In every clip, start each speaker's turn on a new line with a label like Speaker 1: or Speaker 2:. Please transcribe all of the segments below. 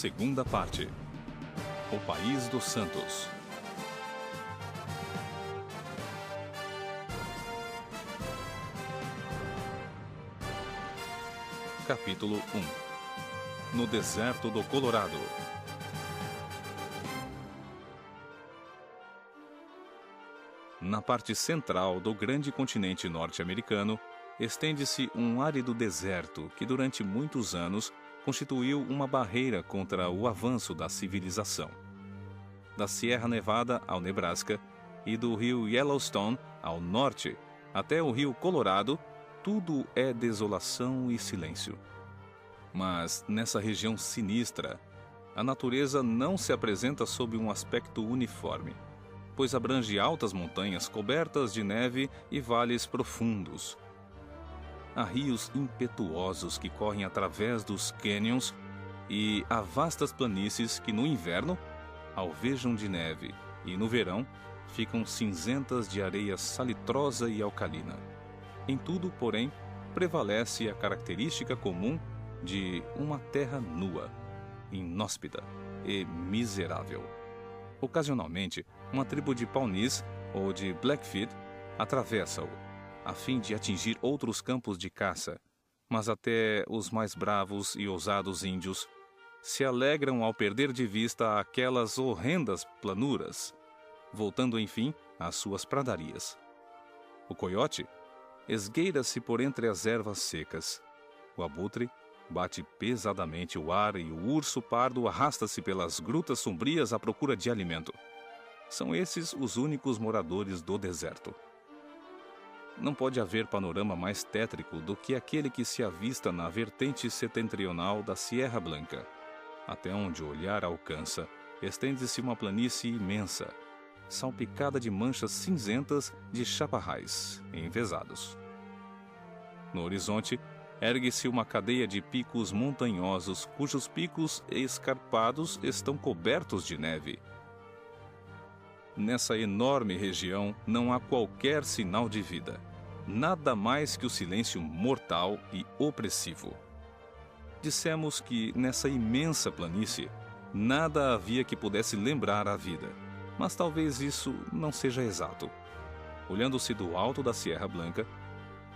Speaker 1: Segunda parte. O País dos Santos. Capítulo 1. No deserto do Colorado. Na parte central do grande continente norte-americano, estende-se um árido deserto que durante muitos anos constituiu uma barreira contra o avanço da civilização. Da Sierra Nevada ao Nebraska e do rio Yellowstone ao norte até o rio Colorado, tudo é desolação e silêncio. Mas nessa região sinistra, a natureza não se apresenta sob um aspecto uniforme, pois abrange altas montanhas cobertas de neve e vales profundos. Há rios impetuosos que correm através dos cânions e há vastas planícies que no inverno alvejam de neve e no verão ficam cinzentas de areia salitrosa e alcalina. Em tudo, porém, prevalece a característica comum de uma terra nua, inóspita e miserável. Ocasionalmente, uma tribo de Pawnees ou de Blackfeet atravessa-o, a fim de atingir outros campos de caça, mas até os mais bravos e ousados índios se alegram ao perder de vista aquelas horrendas planuras, voltando enfim às suas pradarias. O coiote esgueira-se por entre as ervas secas. O abutre bate pesadamente o ar e o urso pardo arrasta-se pelas grutas sombrias à procura de alimento. São esses os únicos moradores do deserto. Não pode haver panorama mais tétrico do que aquele que se avista na vertente setentrional da Sierra Blanca. Até onde o olhar alcança, estende-se uma planície imensa, salpicada de manchas cinzentas de chaparrais envezados. No horizonte, ergue-se uma cadeia de picos montanhosos cujos picos escarpados estão cobertos de neve. Nessa enorme região não há qualquer sinal de vida, nada mais que o silêncio mortal e opressivo. Dissemos que nessa imensa planície nada havia que pudesse lembrar a vida, mas talvez isso não seja exato. Olhando-se do alto da Sierra Blanca,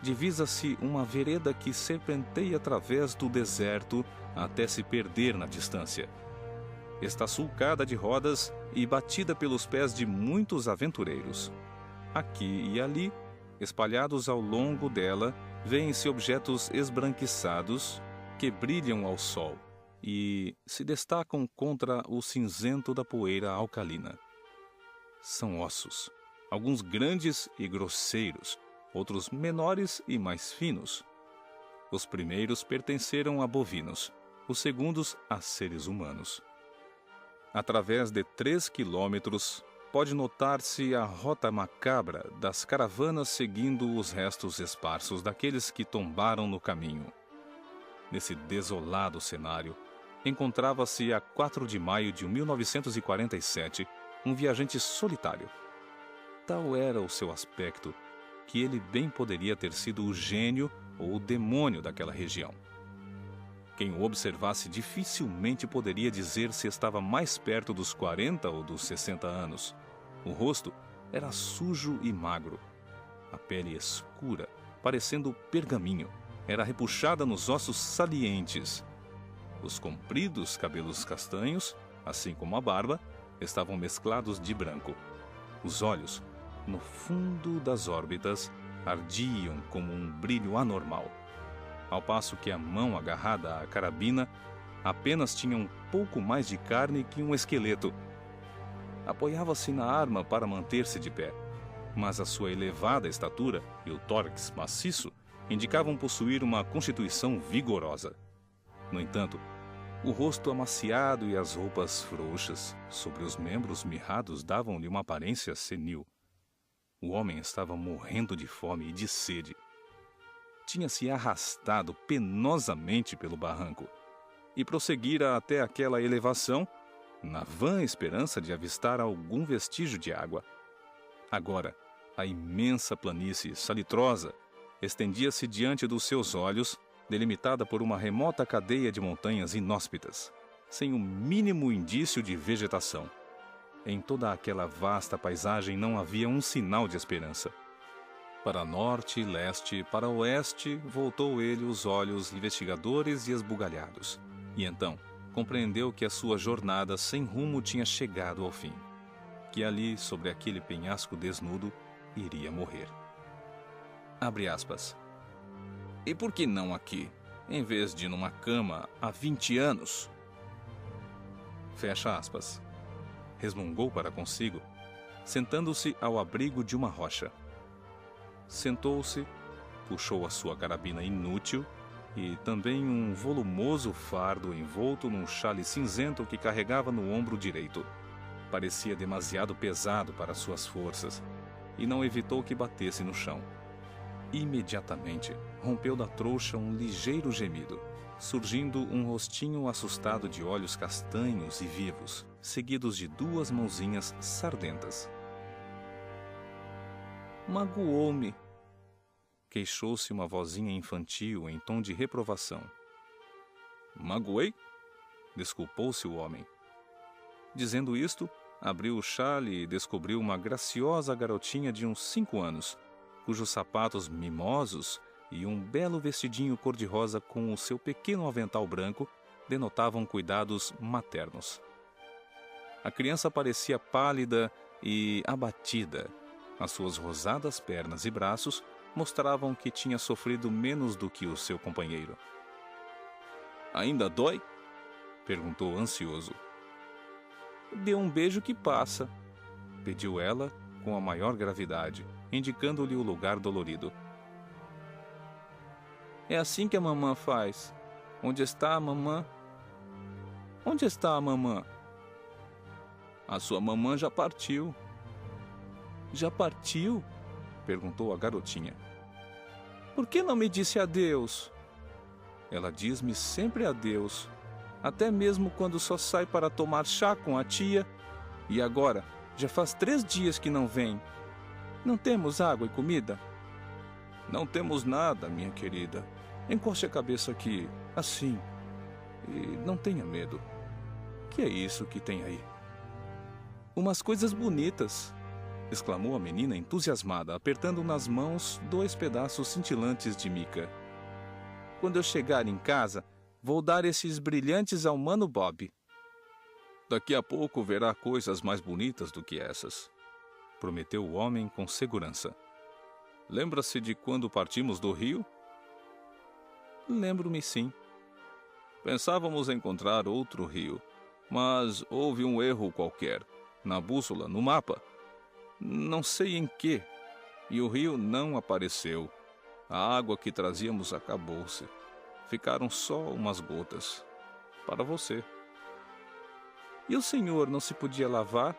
Speaker 1: divisa-se uma vereda que serpenteia através do deserto até se perder na distância. Está sulcada de rodas e batida pelos pés de muitos aventureiros. Aqui e ali, espalhados ao longo dela, vêem-se objetos esbranquiçados que brilham ao sol e se destacam contra o cinzento da poeira alcalina. São ossos, alguns grandes e grosseiros, outros menores e mais finos. Os primeiros pertenceram a bovinos, os segundos a seres humanos. Através de 3 quilômetros, pode notar-se a rota macabra das caravanas seguindo os restos esparsos daqueles que tombaram no caminho. Nesse desolado cenário, encontrava-se a 4 de maio de 1947 um viajante solitário. Tal era o seu aspecto que ele bem poderia ter sido o gênio ou o demônio daquela região. Quem o observasse dificilmente poderia dizer se estava mais perto dos 40 ou dos 60 anos. O rosto era sujo e magro. A pele escura, parecendo pergaminho, era repuxada nos ossos salientes. Os compridos cabelos castanhos, assim como a barba, estavam mesclados de branco. Os olhos, no fundo das órbitas, ardiam como um brilho anormal, ao passo que a mão agarrada à carabina apenas tinha um pouco mais de carne que um esqueleto. Apoiava-se na arma para manter-se de pé, mas a sua elevada estatura e o tórax maciço indicavam possuir uma constituição vigorosa. No entanto, o rosto amaciado e as roupas frouxas sobre os membros mirrados davam-lhe uma aparência senil. O homem estava morrendo de fome e de sede. Tinha-se arrastado penosamente pelo barranco e prosseguira até aquela elevação, na vã esperança de avistar algum vestígio de água. Agora, a imensa planície salitrosa estendia-se diante dos seus olhos, delimitada por uma remota cadeia de montanhas inóspitas. sem o mínimo indício de vegetação. Em toda aquela vasta paisagem não havia um sinal de esperança. Para norte, leste, para oeste, voltou ele os olhos investigadores e esbugalhados. E então, compreendeu que a sua jornada sem rumo tinha chegado ao fim. Que ali, sobre aquele penhasco desnudo, iria morrer. Abre aspas. E por que não aqui, em vez de numa cama há 20 anos? Fecha aspas. Resmungou para consigo, sentando-se ao abrigo de uma rocha. Sentou-se, puxou a sua carabina inútil e também um volumoso fardo envolto num xale cinzento que carregava no ombro direito. Parecia demasiado pesado para suas forças e não evitou que batesse no chão. Imediatamente, rompeu da trouxa um ligeiro gemido, surgindo um rostinho assustado de olhos castanhos e vivos, seguidos de 2 mãozinhas sardentas. Magoou-me, queixou-se uma vozinha infantil em tom de reprovação. Magoei? Desculpou-se o homem. Dizendo isto, abriu o xale e descobriu uma graciosa garotinha de uns 5 anos, cujos sapatos mimosos e um belo vestidinho cor-de-rosa com o seu pequeno avental branco denotavam cuidados maternos. A criança parecia pálida e abatida. As suas rosadas pernas e braços mostravam que tinha sofrido menos do que o seu companheiro. Ainda dói? Perguntou ansioso. Dê um beijo que passa, pediu ela com a maior gravidade, indicando-lhe o lugar dolorido. É assim que a mamã faz. Onde está a mamã? Onde está a mamã? A sua mamã já partiu. Já partiu? Perguntou a garotinha. Por que não me disse adeus? Ela diz-me sempre adeus, até mesmo quando só sai para tomar chá com a tia. E agora, já faz 3 dias que não vem. Não temos água e comida? Não temos nada, minha querida. Encoste a cabeça aqui, assim, e não tenha medo. Que é isso que tem aí? Umas coisas bonitas, exclamou a menina entusiasmada, apertando nas mãos 2 pedaços cintilantes de mica. Quando eu chegar em casa, vou dar esses brilhantes ao Mano Bob. Daqui a pouco verá coisas mais bonitas do que essas, prometeu o homem com segurança. Lembra-se de quando partimos do rio? Lembro-me, sim. Pensávamos encontrar outro rio, mas houve um erro qualquer, na bússola, no mapa. Não sei em que, e o rio não apareceu. A água que trazíamos acabou-se. Ficaram só umas gotas. Para você. E o senhor não se podia lavar?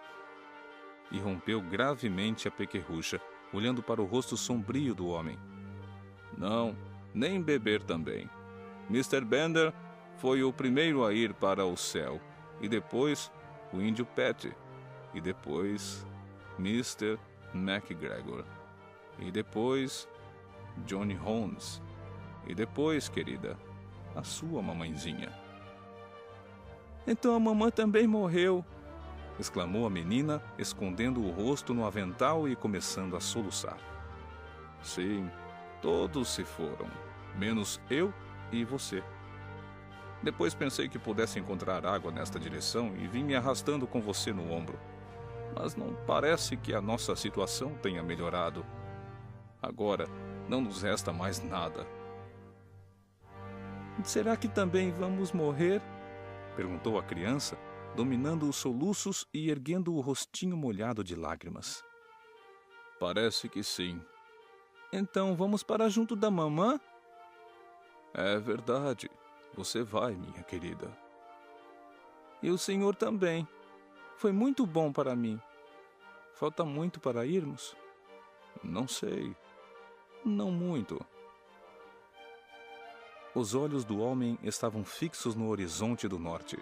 Speaker 1: Irrompeu gravemente a pequerrucha, olhando para o rosto sombrio do homem. Não, nem beber também. Mr. Bender foi o primeiro a ir para o céu, e depois o índio Pat, e depois Mr. MacGregor, e depois Johnny Holmes, e depois, querida, a sua mamãezinha. Então a mamãe também morreu, exclamou a menina, escondendo o rosto no avental e começando a soluçar. Sim, todos se foram, menos eu e você. Depois pensei que pudesse encontrar água nesta direção e vim me arrastando com você no ombro. Mas não parece que a nossa situação tenha melhorado. Agora, não nos resta mais nada. Será que também vamos morrer? Perguntou a criança, dominando os soluços e erguendo o rostinho molhado de lágrimas. Parece que sim. Então vamos para junto da mamã? É verdade. Você vai, minha querida. E o senhor também. Foi muito bom para mim. Falta muito para irmos? Não sei. Não muito. Os olhos do homem estavam fixos no horizonte do norte.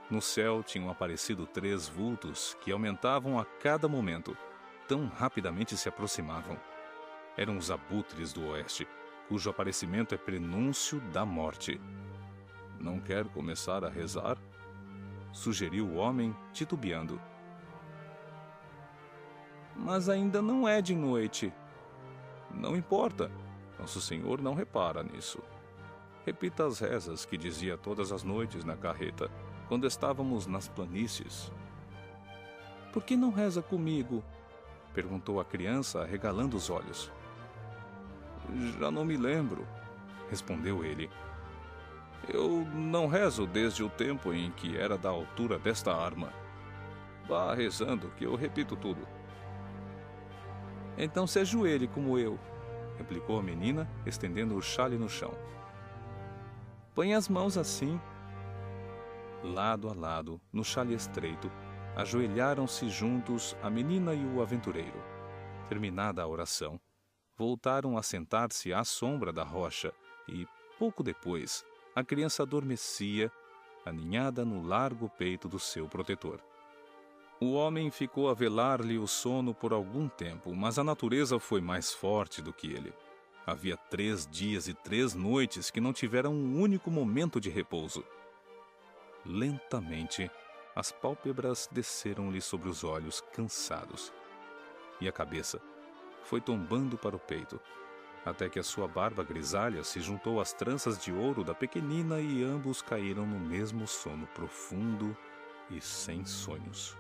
Speaker 1: No céu tinham aparecido 3 vultos que aumentavam a cada momento, tão rapidamente se aproximavam. Eram os abutres do oeste, cujo aparecimento é prenúncio da morte. Não quer começar a rezar? sugeriu o homem, titubeando. Mas ainda não é de noite. Não importa. Nosso Senhor não repara nisso. Repita as rezas que dizia todas as noites na carreta, quando estávamos nas planícies. Por que não reza comigo? Perguntou a criança, arregalando os olhos. Já não me lembro, respondeu ele. Eu não rezo desde o tempo em que era da altura desta arma. Vá rezando que eu repito tudo. Então se ajoelhe como eu, replicou a menina, estendendo o xale no chão. Põe as mãos assim. Lado a lado, no xale estreito, ajoelharam-se juntos a menina e o aventureiro. Terminada a oração, voltaram a sentar-se à sombra da rocha e, pouco depois, a criança adormecia, aninhada no largo peito do seu protetor. O homem ficou a velar-lhe o sono por algum tempo, mas a natureza foi mais forte do que ele. Havia 3 dias e 3 noites que não tiveram um único momento de repouso. Lentamente, as pálpebras desceram-lhe sobre os olhos cansados, e a cabeça foi tombando para o peito, até que a sua barba grisalha se juntou às tranças de ouro da pequenina e ambos caíram no mesmo sono profundo e sem sonhos.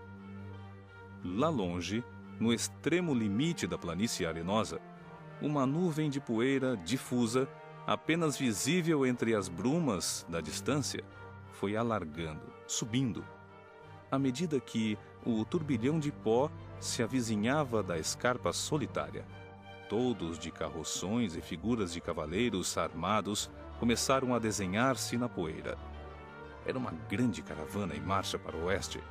Speaker 1: Lá longe, no extremo limite da planície arenosa, uma nuvem de poeira difusa, apenas visível entre as brumas da distância, foi alargando, subindo, à medida que o turbilhão de pó se avizinhava da escarpa solitária. Todos de carroções e figuras de cavaleiros armados começaram a desenhar-se na poeira. Era uma grande caravana em marcha para o oeste.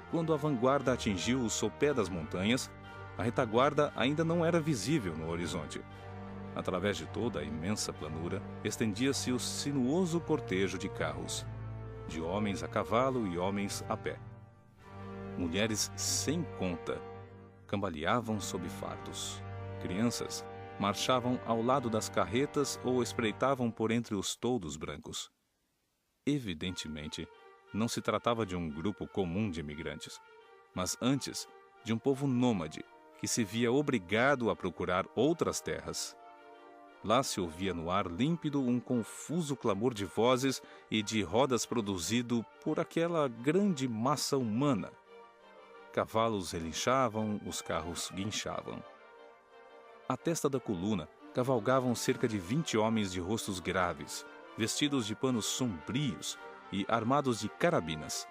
Speaker 1: Quando a vanguarda atingiu o sopé das montanhas, a retaguarda ainda não era visível no horizonte. Através de toda a imensa planura, estendia-se o sinuoso cortejo de carros, de homens a cavalo e homens a pé. Mulheres sem conta cambaleavam sob fardos. Crianças marchavam ao lado das carretas ou espreitavam por entre os toldos brancos. Evidentemente, não se tratava de um grupo comum de imigrantes, mas antes de um povo nômade que se via obrigado a procurar outras terras. Lá se ouvia no ar límpido um confuso clamor de vozes e de rodas produzido por aquela grande massa humana. Cavalos relinchavam, os carros guinchavam. À testa da coluna cavalgavam cerca de 20 homens de rostos graves, vestidos de panos sombrios e armados de carabinas.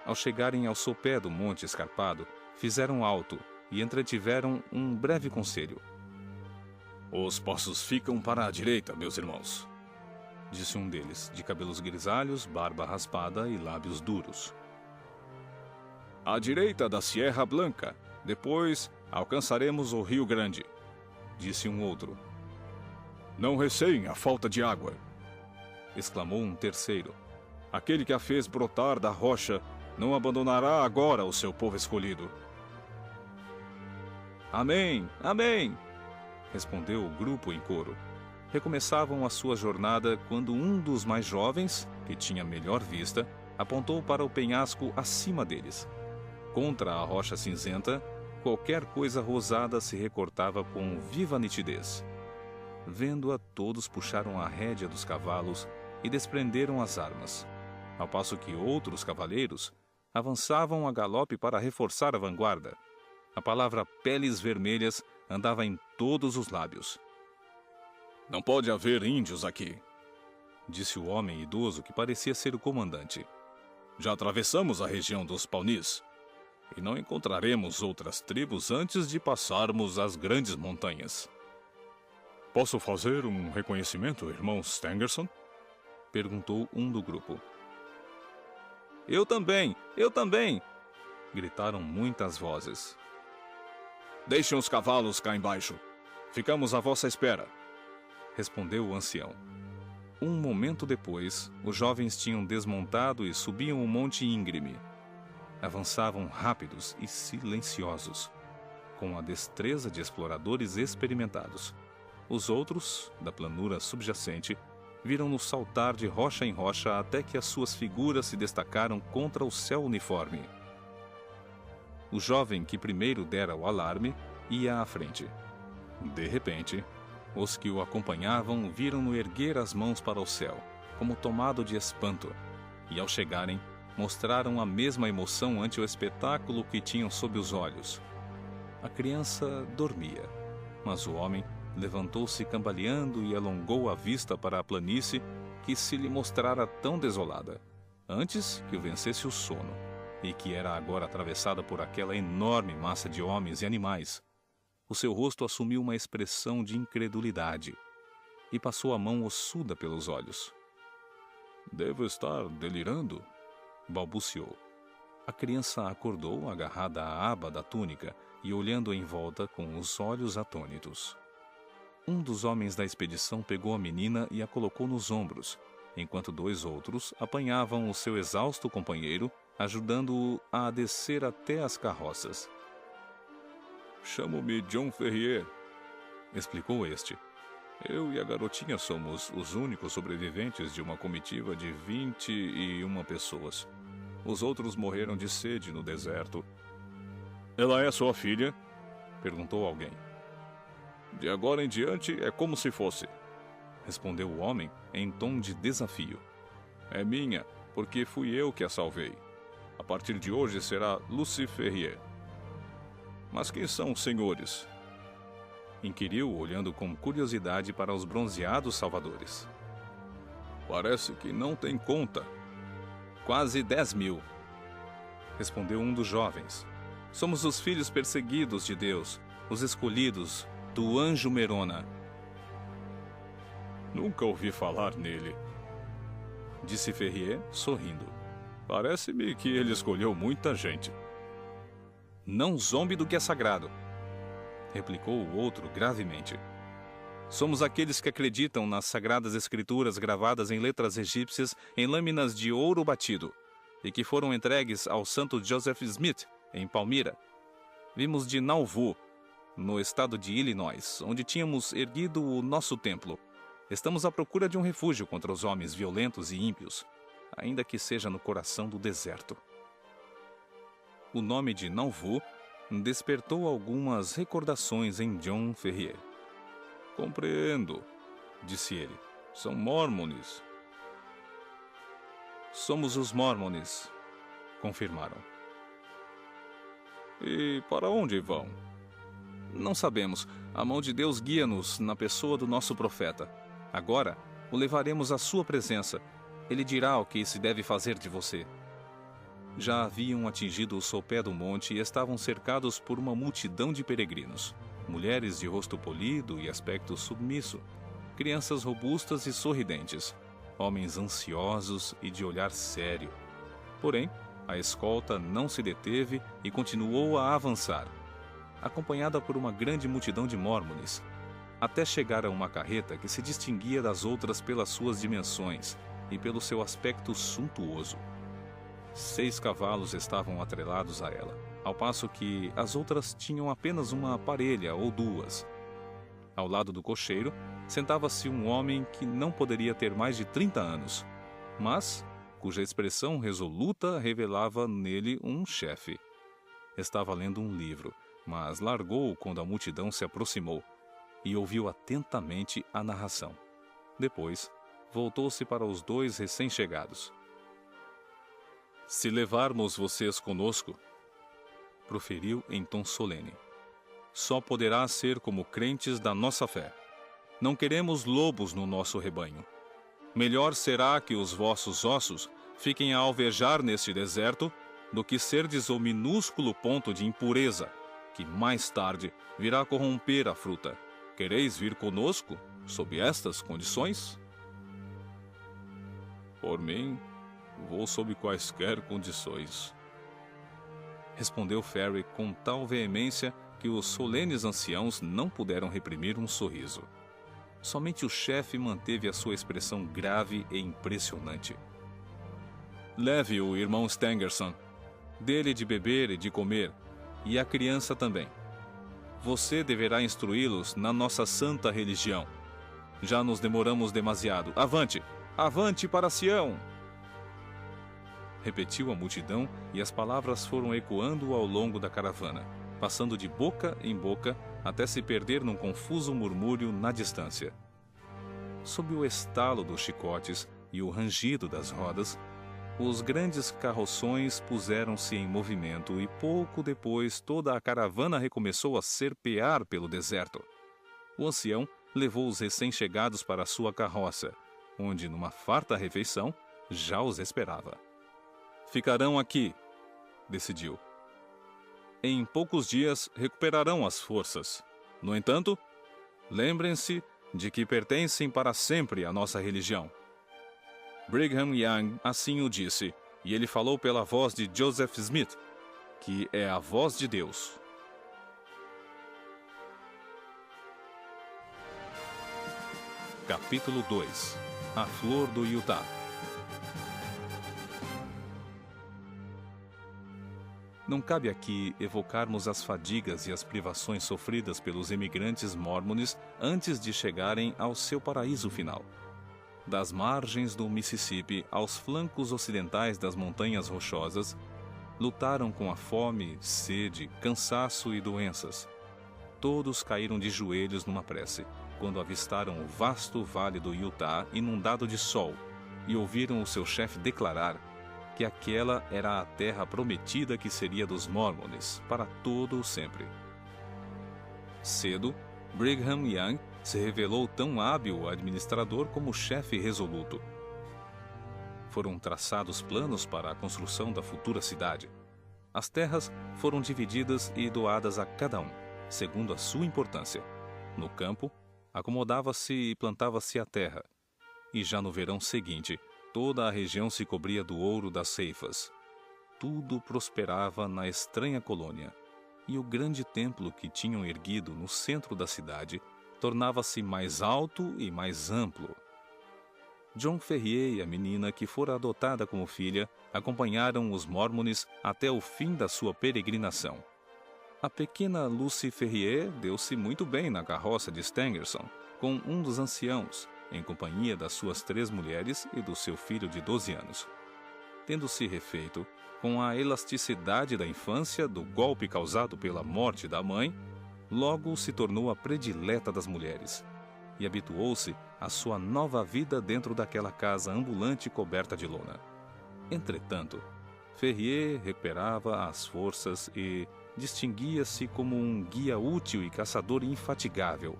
Speaker 1: Ao chegarem ao sopé do monte escarpado, fizeram alto e entretiveram um breve conselho. Os poços ficam para a direita, meus irmãos, disse um deles, de cabelos grisalhos, barba raspada e lábios duros. À direita da Sierra Blanca, depois alcançaremos o Rio Grande, disse um outro. Não receiem a falta de água, exclamou um terceiro. Aquele que a fez brotar da rocha não abandonará agora o seu povo escolhido. Amém, amém, respondeu o grupo em coro. Recomeçavam a sua jornada quando um dos mais jovens, que tinha melhor vista, apontou para o penhasco acima deles. Contra a rocha cinzenta, qualquer coisa rosada se recortava com viva nitidez. Vendo-a, todos puxaram a rédea dos cavalos e desprenderam as armas, ao passo que outros cavaleiros avançavam a galope para reforçar a vanguarda. A palavra peles vermelhas andava em todos os lábios. Não pode haver índios aqui, disse o homem idoso que parecia ser o comandante. Já atravessamos a região dos Pawnees e não encontraremos outras tribos antes de passarmos as grandes montanhas. Posso fazer um reconhecimento, irmão Stangerson? Perguntou um do grupo. Eu também! Gritaram muitas vozes. Deixem os cavalos cá embaixo. Ficamos à vossa espera, respondeu o ancião. Um momento depois, os jovens tinham desmontado e subiam o monte íngreme. Avançavam rápidos e silenciosos, com a destreza de exploradores experimentados. Os outros, da planura subjacente, viram-no saltar de rocha em rocha até que as suas figuras se destacaram contra o céu uniforme. O jovem que primeiro dera o alarme ia à frente. De repente, os que o acompanhavam viram-no erguer as mãos para o céu, como tomado de espanto, e ao chegarem, mostraram a mesma emoção ante o espetáculo que tinham sob os olhos. A criança dormia, mas o homem levantou-se cambaleando e alongou a vista para a planície que se lhe mostrara tão desolada, antes que o vencesse o sono, e que era agora atravessada por aquela enorme massa de homens e animais. O seu rosto assumiu uma expressão de incredulidade, e passou a mão ossuda pelos olhos. "Devo estar delirando?" balbuciou. A criança acordou agarrada à aba da túnica e olhando em volta com os olhos atônitos. Um dos homens da expedição pegou a menina e a colocou nos ombros, enquanto dois outros apanhavam o seu exausto companheiro, ajudando-o a descer até as carroças. "Chamo-me John Ferrier", explicou este. "Eu e a garotinha somos os únicos sobreviventes de uma comitiva de 21 pessoas. Os outros morreram de sede no deserto." "Ela é sua filha?" perguntou alguém. "De agora em diante é como se fosse", respondeu o homem em tom de desafio. "É minha, porque fui eu que a salvei. A partir de hoje será Lucy Ferrier." "Mas quem são os senhores?" inquiriu, olhando com curiosidade para os bronzeados salvadores. "Parece que não tem conta." "Quase 10.000, respondeu um dos jovens. "Somos os filhos perseguidos de Deus, os escolhidos do anjo Merona." "Nunca ouvi falar nele", disse Ferrier, sorrindo. "Parece-me que ele escolheu muita gente." "Não zombe do que é sagrado", replicou o outro gravemente. "Somos aqueles que acreditam nas sagradas escrituras gravadas em letras egípcias em lâminas de ouro batido, e que foram entregues ao santo Joseph Smith, em Palmyra. Vimos de Nauvoo, no estado de Illinois, onde tínhamos erguido o nosso templo. Estamos à procura de um refúgio contra os homens violentos e ímpios, ainda que seja no coração do deserto." O nome de Nauvoo despertou algumas recordações em John Ferrier. "Compreendo", disse ele. "São mórmones." "Somos os mórmones", confirmaram. "E para onde vão?" "Não sabemos. A mão de Deus guia-nos na pessoa do nosso profeta. Agora, o levaremos à sua presença. Ele dirá o que se deve fazer de você." Já haviam atingido o sopé do monte e estavam cercados por uma multidão de peregrinos. Mulheres de rosto polido e aspecto submisso. Crianças robustas e sorridentes. Homens ansiosos e de olhar sério. Porém, a escolta não se deteve e continuou a avançar, acompanhada por uma grande multidão de mórmones, até chegar a uma carreta que se distinguia das outras pelas suas dimensões e pelo seu aspecto suntuoso. 6 cavalos estavam atrelados a ela, ao passo que as outras tinham apenas uma parelha ou 2. Ao lado do cocheiro, sentava-se um homem que não poderia ter mais de 30 anos, mas cuja expressão resoluta revelava nele um chefe. Estava lendo um livro, mas largou quando a multidão se aproximou e ouviu atentamente a narração. Depois, voltou-se para os 2 recém-chegados. "Se levarmos vocês conosco", proferiu em tom solene, "só poderá ser como crentes da nossa fé. Não queremos lobos no nosso rebanho. Melhor será que os vossos ossos fiquem a alvejar neste deserto do que serdes o minúsculo ponto de impureza que mais tarde virá corromper a fruta. Quereis vir conosco sob estas condições?" "Por mim, vou sob quaisquer condições", respondeu Ferry com tal veemência que os solenes anciãos não puderam reprimir um sorriso. Somente o chefe manteve a sua expressão grave e impressionante. "Leve o irmão Stangerson. Dê-lhe de beber e de comer, e a criança também. Você deverá instruí-los na nossa santa religião. Já nos demoramos demasiado. Avante! Avante para Sião! Repetiu a multidão e as palavras foram ecoando ao longo da caravana, passando de boca em boca até se perder num confuso murmúrio na distância. Sob o estalo dos chicotes e o rangido das rodas, os grandes carroções puseram-se em movimento e pouco depois toda a caravana recomeçou a serpear pelo deserto. O ancião levou os recém-chegados para a sua carroça, onde, numa farta refeição, já os esperava. Ficarão aqui, decidiu. Em poucos dias recuperarão as forças. No entanto, lembrem-se de que pertencem para sempre à nossa religião. Brigham Young assim o disse, e ele falou pela voz de Joseph Smith, que é a voz de Deus. Capítulo 2. A Flor do Utah. Não cabe aqui evocarmos as fadigas e as privações sofridas pelos emigrantes mórmones antes de chegarem ao seu paraíso final. Das margens do Mississippi aos flancos ocidentais das Montanhas Rochosas, lutaram com a fome, sede, cansaço e doenças. Todos caíram de joelhos numa prece, quando avistaram o vasto vale do Utah inundado de sol e ouviram o seu chefe declarar que aquela era a terra prometida que seria dos Mórmones para todo o sempre. Cedo, Brigham Young se revelou tão hábil administrador como chefe resoluto. Foram traçados planos para a construção da futura cidade. As terras foram divididas e doadas a cada um, segundo a sua importância. No campo, acomodava-se e plantava-se a terra. E já no verão seguinte, toda a região se cobria do ouro das ceifas. Tudo prosperava na estranha colônia, e o grande templo que tinham erguido no centro da cidade tornava-se mais alto e mais amplo. John Ferrier e a menina que fora adotada como filha acompanharam os Mórmones até o fim da sua peregrinação. A pequena Lucy Ferrier deu-se muito bem na carroça de Stangerson, com um dos anciãos, em companhia das suas 3 mulheres e do seu filho de 12 anos. Tendo-se refeito, com a elasticidade da infância do golpe causado pela morte da mãe, logo se tornou a predileta das mulheres e habituou-se à sua nova vida dentro daquela casa ambulante coberta de lona. Entretanto, Ferrier recuperava as forças e distinguia-se como um guia útil e caçador infatigável.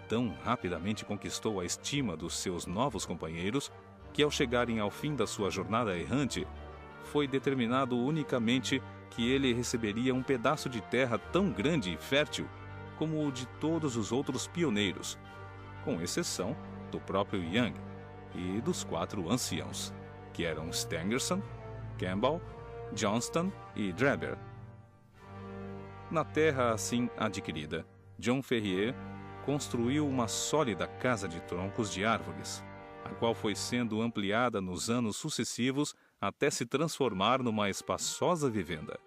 Speaker 1: Tão rapidamente conquistou a estima dos seus novos companheiros que, ao chegarem ao fim da sua jornada errante, foi determinado unicamente que ele receberia um pedaço de terra tão grande e fértil como o de todos os outros pioneiros, com exceção do próprio Young e dos 4 anciãos, que eram Stangerson, Campbell, Johnston e Drebber. Na terra assim adquirida, John Ferrier construiu uma sólida casa de troncos de árvores, a qual foi sendo ampliada nos anos sucessivos até se transformar numa espaçosa vivenda.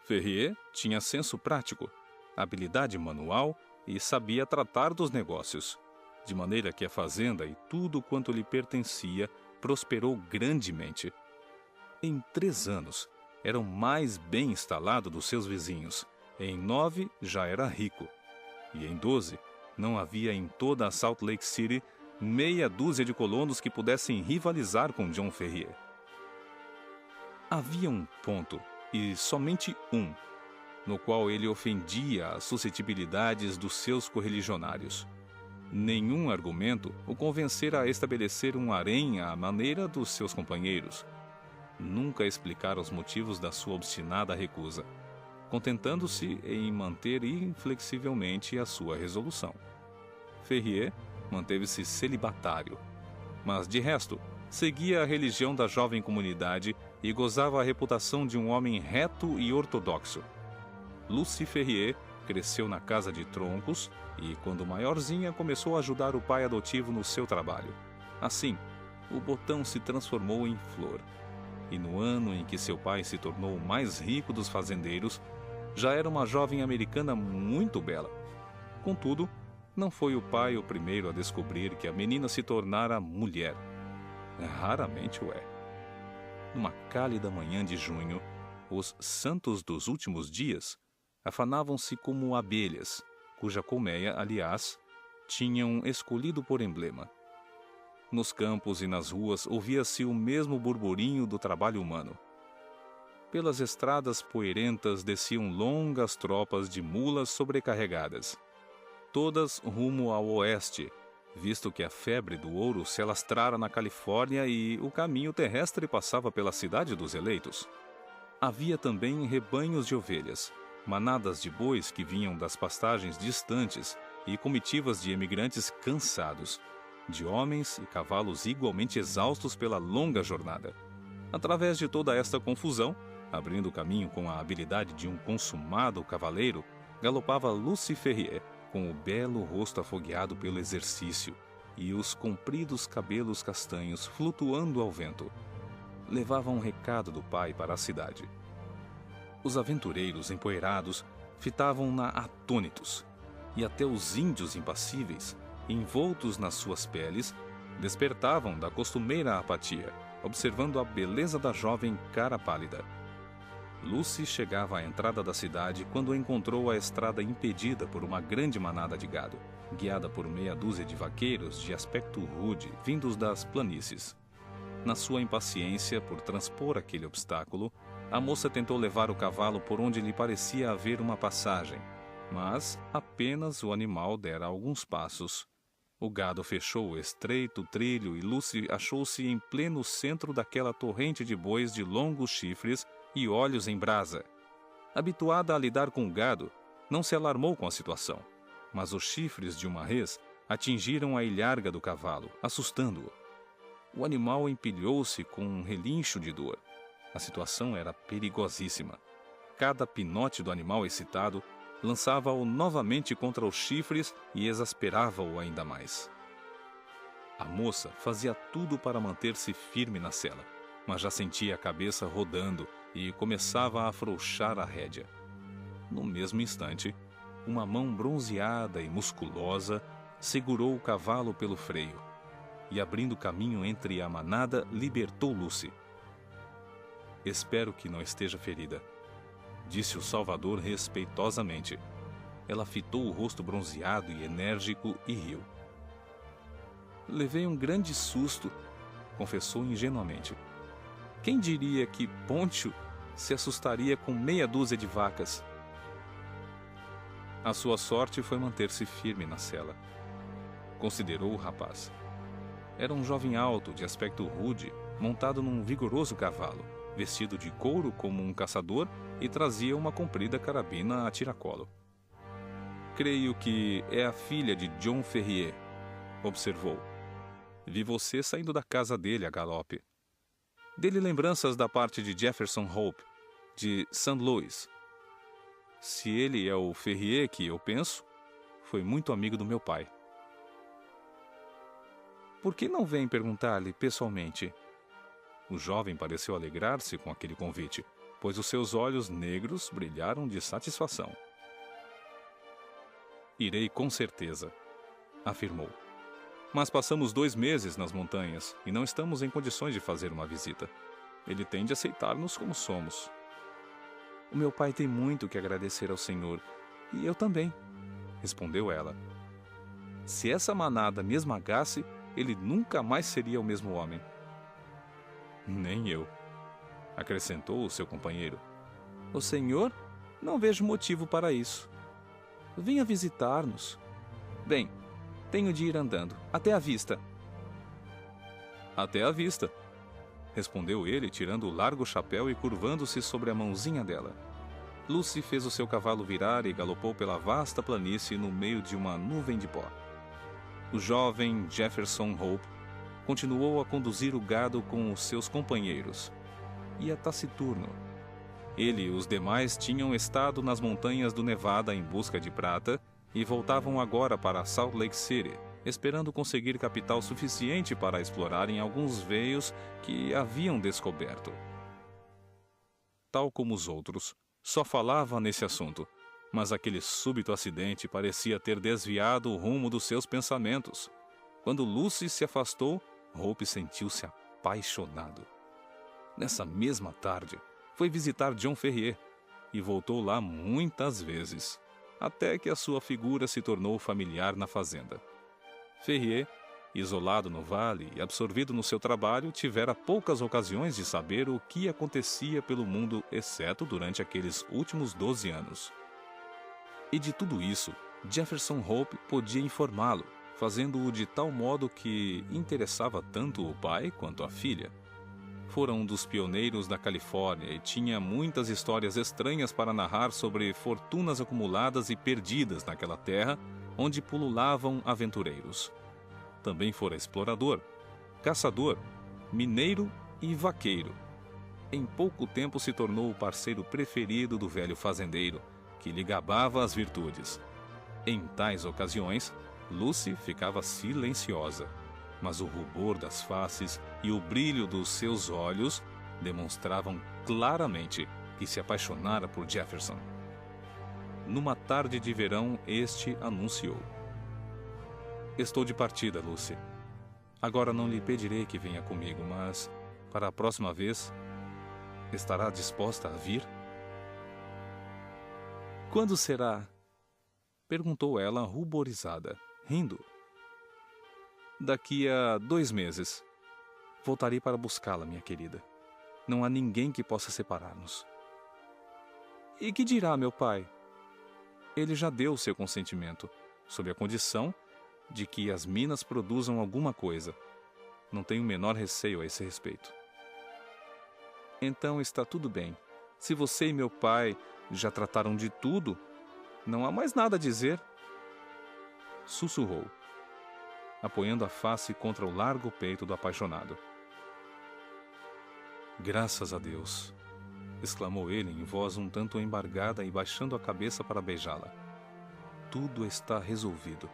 Speaker 1: Ferrier tinha senso prático, habilidade manual e sabia tratar dos negócios, de maneira que a fazenda e tudo quanto lhe pertencia prosperou grandemente. Em 3 anos, era o mais bem instalado dos seus vizinhos. Em 9, já era rico. E em 12, não havia em toda a Salt Lake City meia dúzia de colonos que pudessem rivalizar com John Ferrier. Havia um ponto, e somente um, no qual ele ofendia as suscetibilidades dos seus correligionários. Nenhum argumento o convencera a estabelecer um harém à maneira dos seus companheiros. Nunca explicara os motivos da sua obstinada recusa, contentando-se em manter inflexivelmente a sua resolução. Ferrier manteve-se celibatário, mas, de resto, seguia a religião da jovem comunidade e gozava a reputação de um homem reto e ortodoxo. Lucy Ferrier cresceu na casa de troncos e, quando maiorzinha, começou a ajudar o pai adotivo no seu trabalho. Assim, o botão se transformou em flor. E no ano em que seu pai se tornou o mais rico dos fazendeiros, já era uma jovem americana muito bela. Contudo, Não foi o pai o primeiro a descobrir que a menina se tornara mulher. Raramente o é. Numa cálida manhã de junho, os santos dos últimos dias afanavam-se como abelhas, cuja colmeia, aliás, tinham escolhido por emblema. Nos campos e nas ruas ouvia-se o mesmo burburinho do trabalho humano. Pelas estradas poeirentas desciam longas tropas de mulas sobrecarregadas, todas rumo ao oeste, visto que a febre do ouro se alastrara na Califórnia e o caminho terrestre passava pela cidade dos eleitos. Havia também rebanhos de ovelhas, manadas de bois que vinham das pastagens distantes e comitivas de emigrantes cansados, de homens e cavalos igualmente exaustos pela longa jornada. Através de toda esta confusão, abrindo o caminho com a habilidade de um consumado cavaleiro, galopava Lucy Ferrier, com o belo rosto afogueado pelo exercício e os compridos cabelos castanhos flutuando ao vento. Levava um recado do pai para a cidade. Os aventureiros empoeirados fitavam-na atônitos, e até os índios impassíveis, envoltos nas suas peles, despertavam da costumeira apatia, observando a beleza da jovem cara pálida. Lucy chegava à entrada da cidade quando encontrou a estrada impedida por uma grande manada de gado, guiada por meia dúzia de vaqueiros de aspecto rude, vindos das planícies. Na sua impaciência por transpor aquele obstáculo, a moça tentou levar o cavalo por onde lhe parecia haver uma passagem, mas apenas o animal dera alguns passos. O gado fechou o estreito trilho e Lucy achou-se em pleno centro daquela torrente de bois de longos chifres e olhos em brasa. Habituada a lidar com o gado, não se alarmou com a situação, mas os chifres de uma res atingiram a ilharga do cavalo, assustando-o. O animal empilhou-se com um relincho de dor. A situação era perigosíssima. Cada pinote do animal excitado lançava-o novamente contra os chifres e exasperava-o ainda mais. A moça fazia tudo para manter-se firme na sela, mas já sentia a cabeça rodando e começava a afrouxar a rédea. No mesmo instante, uma mão bronzeada e musculosa segurou o cavalo pelo freio e, abrindo caminho entre a manada, libertou Lucy. «Espero que não esteja ferida», disse o Salvador respeitosamente. Ela fitou o rosto bronzeado e enérgico e riu. «Levei um grande susto», confessou ingenuamente. «Quem diria que Pontio se assustaria com meia dúzia de vacas?» A sua sorte foi manter-se firme na sela. Considerou o rapaz. Era um jovem alto, de aspecto rude, montado num vigoroso cavalo, vestido de couro como um caçador e trazia uma comprida carabina a tiracolo. «Creio que é a filha de John Ferrier», observou. «Vi você saindo da casa dele a galope. Dê-lhe lembranças da parte de Jefferson Hope, de St. Louis. Se ele é o Ferrier que eu penso, foi muito amigo do meu pai». «Por que não vem perguntar-lhe pessoalmente?» O jovem pareceu alegrar-se com aquele convite, pois os seus olhos negros brilharam de satisfação. «Irei com certeza», afirmou. «Mas passamos 2 meses nas montanhas e não estamos em condições de fazer uma visita. Ele tem de aceitar-nos como somos». «O meu pai tem muito que agradecer ao Senhor, e eu também», respondeu ela. «Se essa manada me esmagasse, ele nunca mais seria o mesmo homem». «Nem eu», acrescentou o seu companheiro. «O senhor? Não vejo motivo para isso. Venha visitar-nos. Bem, tenho de ir andando. Até a vista». «Até a vista», respondeu ele, tirando o largo chapéu e curvando-se sobre a mãozinha dela. Lucy fez o seu cavalo virar e galopou pela vasta planície no meio de uma nuvem de pó. O jovem Jefferson Hope continuou a conduzir o gado com os seus companheiros. Ia taciturno. Ele e os demais tinham estado nas montanhas do Nevada em busca de prata e voltavam agora para Salt Lake City, esperando conseguir capital suficiente para explorarem alguns veios que haviam descoberto. Tal como os outros, só falava nesse assunto, Mas aquele súbito acidente parecia ter desviado o rumo dos seus pensamentos. Quando Lucy se afastou, Hope sentiu-se apaixonado. Nessa mesma tarde, foi visitar John Ferrier e voltou lá muitas vezes, até que a sua figura se tornou familiar na fazenda. Ferrier, isolado no vale e absorvido no seu trabalho, tivera poucas ocasiões de saber o que acontecia pelo mundo, exceto durante aqueles últimos 12 anos. E de tudo isso, Jefferson Hope podia informá-lo, fazendo-o de tal modo que interessava tanto o pai quanto a filha. Fora um dos pioneiros da Califórnia e tinha muitas histórias estranhas para narrar sobre fortunas acumuladas e perdidas naquela terra onde pululavam aventureiros. Também fora explorador, caçador, mineiro e vaqueiro. Em pouco tempo se tornou o parceiro preferido do velho fazendeiro, que lhe gabava as virtudes. Em tais ocasiões, Lucy ficava silenciosa, mas o rubor das faces e o brilho dos seus olhos demonstravam claramente que se apaixonara por Jefferson. Numa tarde de verão, este anunciou: "Estou de partida, Lucy. Agora não lhe pedirei que venha comigo, mas, para a próxima vez, estará disposta a vir?" "Quando será?" perguntou ela, ruborizada, rindo. "Daqui a 2 meses. Voltarei para buscá-la, minha querida. Não há ninguém que possa separar-nos." "E que dirá meu pai?" "Ele já deu seu consentimento, sob a condição de que as minas produzam alguma coisa. Não tenho o menor receio a esse respeito." "Então está tudo bem. Se você e meu pai já trataram de tudo, não há mais nada a dizer." Sussurrou, apoiando a face contra o largo peito do apaixonado. "Graças a Deus!" exclamou ele em voz um tanto embargada e baixando a cabeça para beijá-la. "Tudo está resolvido.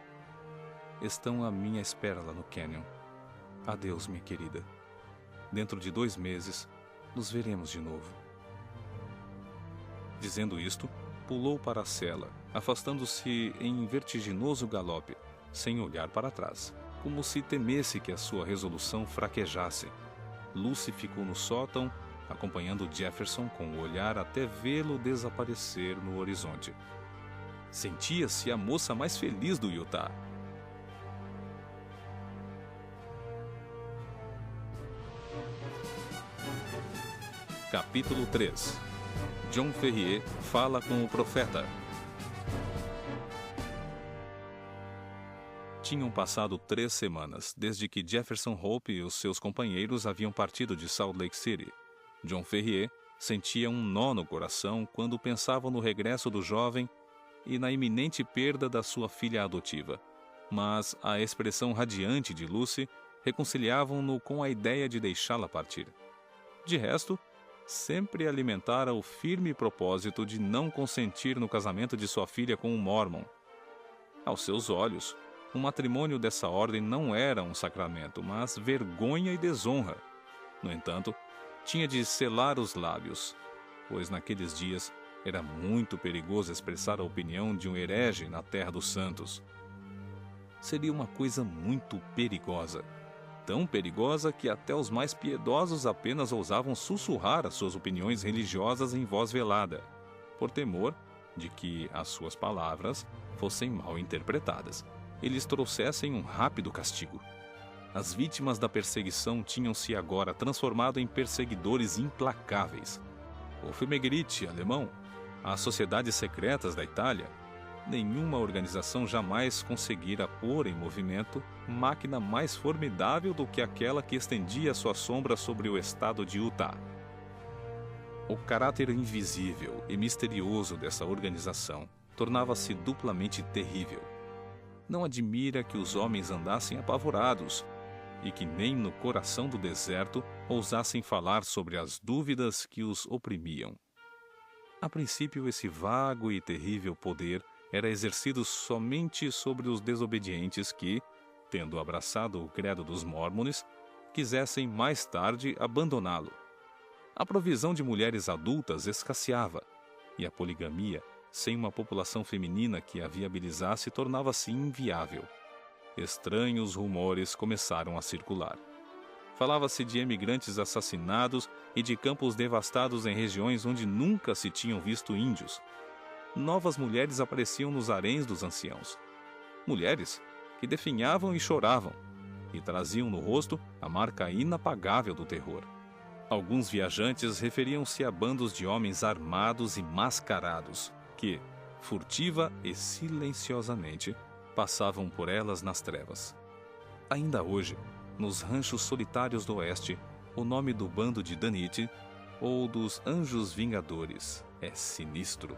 Speaker 1: Estão à minha espera lá no canyon. Adeus, minha querida. Dentro de 2 meses, nos veremos de novo." Dizendo isto, pulou para a cela, afastando-se em vertiginoso galope, sem olhar para trás, como se temesse que a sua resolução fraquejasse. Lucy ficou no sótão, acompanhando Jefferson com o olhar até vê-lo desaparecer no horizonte. Sentia-se a moça mais feliz do Utah. Capítulo 3. John Ferrier fala com o profeta. Tinham passado 3 semanas desde que Jefferson Hope e os seus companheiros haviam partido de Salt Lake City. John Ferrier sentia um nó no coração quando pensava no regresso do jovem e na iminente perda da sua filha adotiva. Mas a expressão radiante de Lucy reconciliavam-no com a ideia de deixá-la partir. De resto, sempre alimentara o firme propósito de não consentir no casamento de sua filha com um Mormon. Aos seus olhos, um matrimônio dessa ordem não era um sacramento, mas vergonha e desonra. No entanto, tinha de selar os lábios, pois naqueles dias era muito perigoso expressar a opinião de um herege na terra dos santos. Seria uma coisa muito perigosa. Tão perigosa que até os mais piedosos apenas ousavam sussurrar as suas opiniões religiosas em voz velada, por temor de que as suas palavras fossem mal interpretadas e lhes trouxessem um rápido castigo. As vítimas da perseguição tinham-se agora transformado em perseguidores implacáveis. O Femegrite alemão, as sociedades secretas da Itália, nenhuma organização jamais conseguira pôr em movimento máquina mais formidável do que aquela que estendia sua sombra sobre o estado de Utah. O caráter invisível e misterioso dessa organização tornava-se duplamente terrível. Não admira que os homens andassem apavorados e que nem no coração do deserto ousassem falar sobre as dúvidas que os oprimiam. A princípio, esse vago e terrível poder era exercido somente sobre os desobedientes que, tendo abraçado o credo dos mórmones, quisessem mais tarde abandoná-lo. A provisão de mulheres adultas escasseava, e a poligamia sem uma população feminina que a viabilizasse, tornava-se inviável. Estranhos rumores começaram a circular. Falava-se de emigrantes assassinados e de campos devastados em regiões onde nunca se tinham visto índios. Novas mulheres apareciam nos haréns dos anciãos. Mulheres que definhavam e choravam, e traziam no rosto a marca inapagável do terror. Alguns viajantes referiam-se a bandos de homens armados e mascarados, que, furtiva e silenciosamente, passavam por elas nas trevas. Ainda hoje, nos ranchos solitários do oeste, o nome do bando de Danite, ou dos Anjos Vingadores, é sinistro.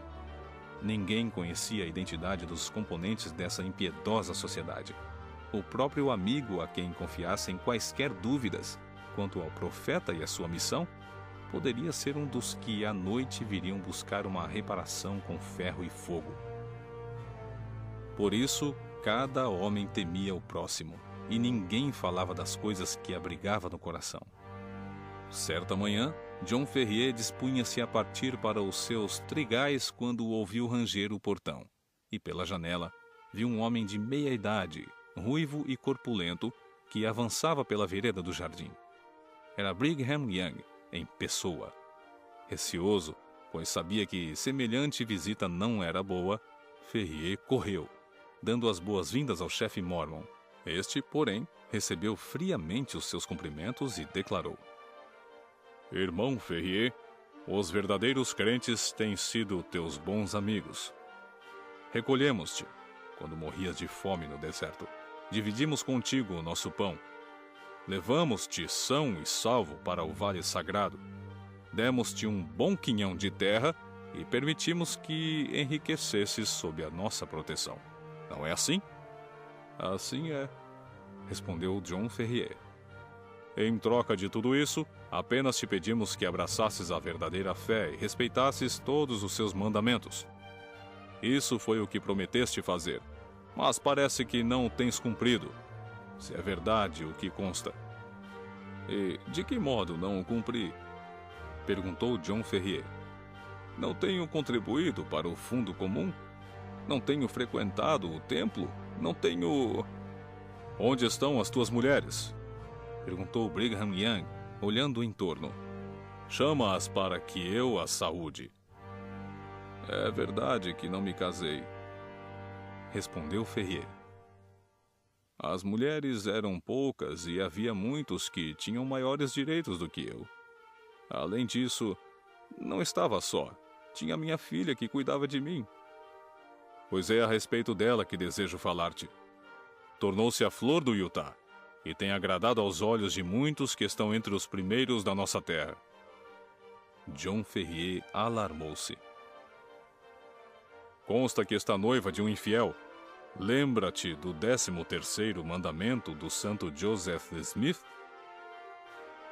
Speaker 1: Ninguém conhecia a identidade dos componentes dessa impiedosa sociedade. O próprio amigo a quem confiassem quaisquer dúvidas quanto ao profeta e a sua missão, poderia ser um dos que à noite viriam buscar uma reparação com ferro e fogo. Por isso, cada homem temia o próximo, e ninguém falava das coisas que abrigava no coração. Certa manhã, John Ferrier dispunha-se a partir para os seus trigais quando ouviu ranger o portão, e pela janela viu um homem de meia idade, ruivo e corpulento, que avançava pela vereda do jardim. Era Brigham Young, em pessoa. Receoso, pois sabia que semelhante visita não era boa, Ferrier correu, dando as boas-vindas ao chefe Mormon. Este, porém, recebeu friamente os seus cumprimentos e declarou: Irmão Ferrier, os verdadeiros crentes têm sido teus bons amigos. Recolhemos-te quando morrias de fome no deserto. Dividimos contigo o nosso pão. Levamos-te são e salvo para o vale sagrado. Demos-te um bom quinhão de terra e permitimos que enriquecesses sob a nossa proteção. Não é assim? Assim é, respondeu John Ferrier. Em troca de tudo isso, apenas te pedimos que abraçasses a verdadeira fé e respeitasses todos os seus mandamentos. Isso foi o que prometeste fazer, mas parece que não o tens cumprido, se é verdade o que consta. E de que modo não o cumpri? Perguntou John Ferrier. Não tenho contribuído para o fundo comum? Não tenho frequentado o templo? Não tenho... Onde estão as tuas mulheres? Perguntou Brigham Young, olhando em torno. Chama-as para que eu as saúde. É verdade que não me casei, respondeu Ferrier. As mulheres eram poucas e havia muitos que tinham maiores direitos do que eu. Além disso, não estava só. Tinha minha filha que cuidava de mim. Pois é a respeito dela que desejo falar-te. Tornou-se a flor do Utah e tem agradado aos olhos de muitos que estão entre os primeiros da nossa terra. John Ferrier alarmou-se. Consta que está noiva de um infiel. Lembra-te do 13º mandamento do santo Joseph Smith?